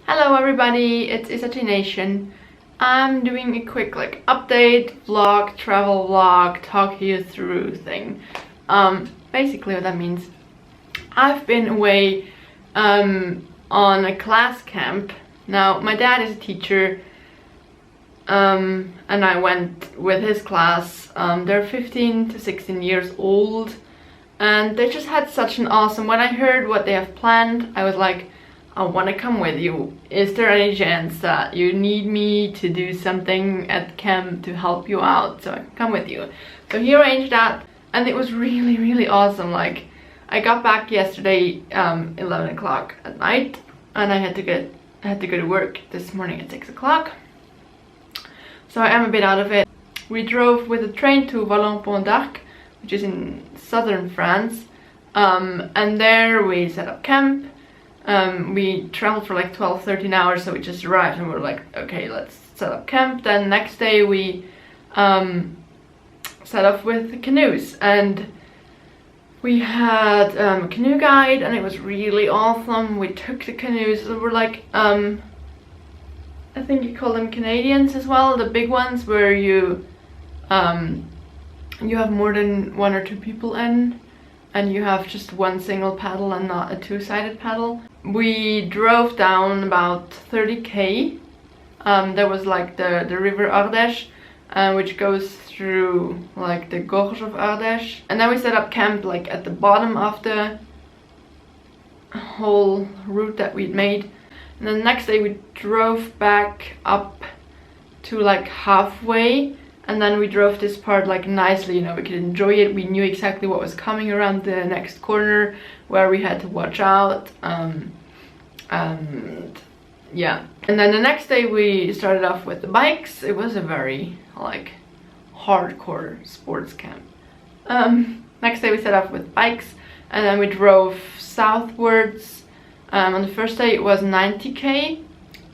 Hello everybody, it's isagination. I'm doing a quick update, vlog, travel vlog, talk you through thing. Basically what that means, I've been away on a class camp. Now my dad is a teacher and I went with his class. They're 15 to 16 years old and they just had such an awesome, when I heard what they have planned, I was like, I want to come with you. Is there any chance that you need me to do something at camp to help you out so I can come with you? So he arranged that and it was really awesome. Like, I got back yesterday 11 o'clock at night and I had to go to work this morning at 6 o'clock. So I am a bit out of it. We drove with a train to Vallon-Pont-d'Arc, which is in southern France, and there we set up camp. We traveled for like 12-13 hours, so we just arrived and we were like, okay, let's set up camp. Then next day we set off with the canoes and we had a canoe guide and it was really awesome. We took the canoes, they were like, I think you call them Canadians as well, the big ones where you have more than one or two people in and you have just one single paddle and not a two-sided paddle. We drove down about 30k. There was like the river Ardèche, which goes through like the gorge of Ardèche, and then we set up camp like at the bottom of the whole route that we'd made. And then the next day we drove back up to like halfway, and then we drove this part like nicely, you know, we could enjoy it. We knew exactly what was coming around the next corner, where we had to watch out, and yeah. And then the next day we started off with the bikes. It was a very like hardcore sports camp. Next day we set off with bikes and then we drove southwards. On the first day it was 90k,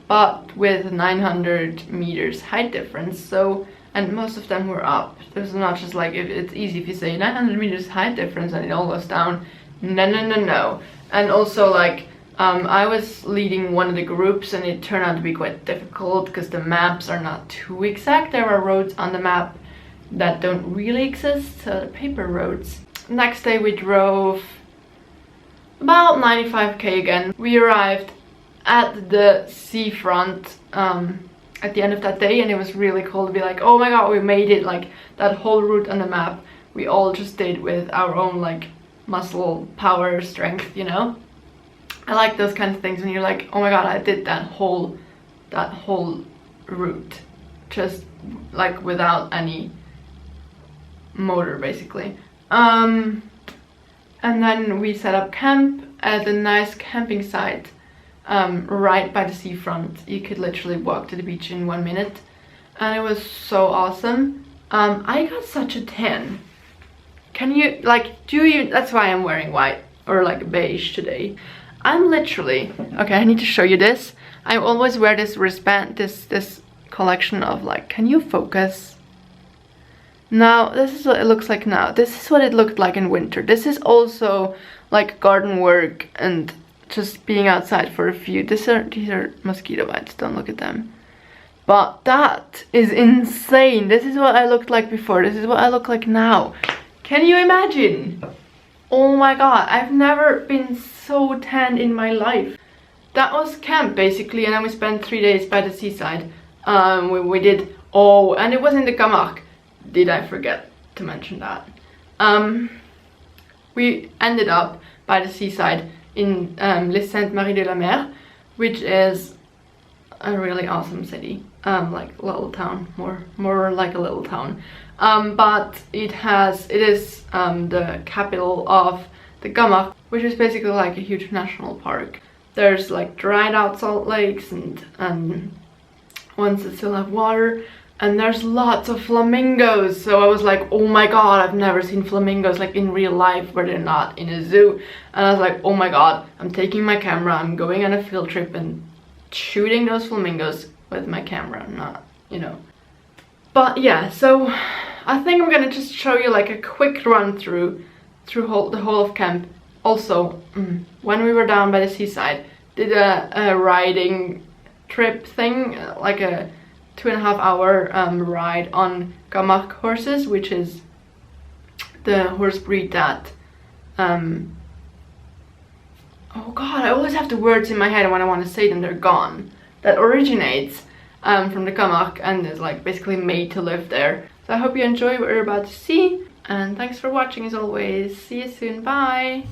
but with 900 meters height difference. So, and most of them were up. There's not just like, if it's easy if you say 900 meters height difference and it all goes down. No. And also like, I was leading one of the groups and it turned out to be quite difficult because the maps are not too exact. There are roads on the map that don't really exist, so the paper roads. Next day we drove about 95k again. We arrived at the seafront at the end of that day and it was really cool to be like, oh my god, we made it. Like that whole route on the map we all just did with our own like muscle power strength, you know. I like those kind of things when you're like, oh my god, I did that whole route just like without any motor basically. And then we set up camp at a nice camping site right by the seafront. You could literally walk to the beach in 1 minute and it was so awesome. I got such a tan. Can you like, do you, that's why I'm wearing white or like beige today. I'm literally, okay, I need to show you this. I always wear this wristband, this collection of like, can you focus? Now, this is what it looks like now. This is what it looked like in winter. This is also like garden work and just being outside for a few. These are mosquito bites, don't look at them. But that is insane. This is what I looked like before. This is what I look like now. Can you imagine? Oh my god, I've never been so tan in my life. That was camp basically, and then we spent 3 days by the seaside. We did, oh, and it was in the Camargue. Did I forget to mention that? We ended up by the seaside in les Saintes-Maries-de-la-Mer, which is a really awesome city, like little town, more like a little town. But it is the capital of the Camargue, which is basically like a huge national park. There's like dried out salt lakes and ones that still have water, and there's lots of flamingos. So I was like, oh my god, I've never seen flamingos like in real life where they're not in a zoo. And I was like, oh my god, I'm taking my camera, I'm going on a field trip and shooting those flamingos with my camera, not, you know. But yeah, so I think I'm gonna just show you like a quick run through the whole of camp. Also, when we were down by the seaside, did a riding trip thing, like a 2.5 hour ride on Camargue horses, which is the horse breed that oh god, I always have the words in my head, and when I want to say them they're gone. That originates from the Camargue and is like basically made to live there. So I hope you enjoy what you're about to see, and thanks for watching as always. See you soon, bye!